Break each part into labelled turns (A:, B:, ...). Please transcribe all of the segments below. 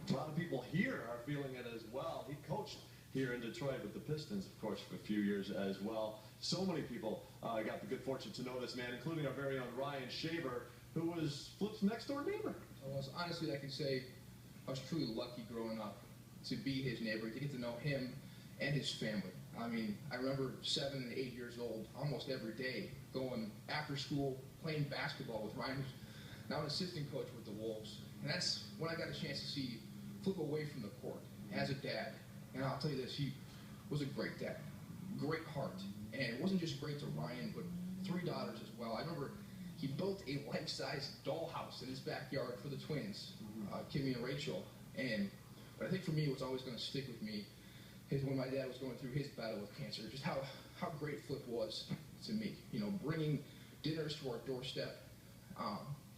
A: A lot of people here are feeling it as well. He coached here in Detroit with the Pistons, of course, for a few years as well. So many people got the good fortune to know this man, including our very own Ryan Shaver, who was Flip's next-door neighbor.
B: Honestly, I can say I was truly lucky growing up to be his neighbor, to get to know him and his family. I mean, I remember 7 and 8 years old, almost every day, going after school, playing basketball with Ryan, who's now an assistant coach with the Wolves. And that's when I got a chance to see Flip away from the court as a dad. And I'll tell you this, he was a great dad, great heart. And it wasn't just great to Ryan, but 3 daughters as well. I remember he built a life-size dollhouse in his backyard for the twins, Kimmy and Rachel. But I think for me, what's always going to stick with me is when my dad was going through his battle with cancer, just how great Flip was to me. You know, bringing dinners to our doorstep.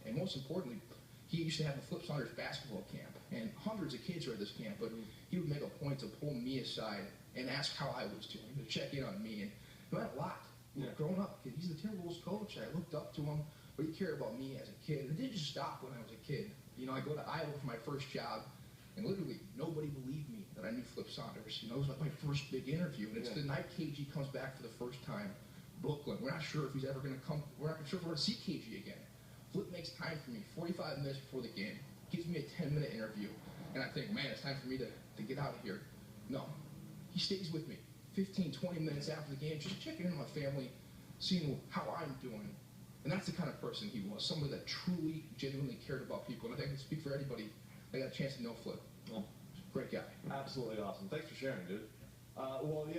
B: And most importantly, he used to have a Flip Saunders basketball camp. And hundreds of kids were at this camp, but he would make a point to pull me aside and ask how I was doing, to check in on me. And it meant a lot. You know, growing up, he's the Timberwolves coach. I looked up to him, but he cared about me as a kid. And it didn't just stop when I was a kid. You know, I go to Iowa for my first job, and literally nobody believed me that I knew Flip Saunders. You know, it was like my first big interview, and it's the night KG comes back for the first time, Brooklyn. We're not sure if he's ever going to come. We're not sure if we're going to see KG again. Flip makes time for me 45 minutes before the game, gives me a 10-minute interview, and I think, man, it's time for me to get out of here. No, he stays with me 15, 20 minutes after the game, just checking in on my family, seeing how I'm doing. And that's the kind of person he was, someone that truly, genuinely cared about people. And I think I can speak for anybody that got a chance to know Flip.
A: Well,
B: great guy.
A: Absolutely awesome. Thanks for sharing, dude. Well, yeah.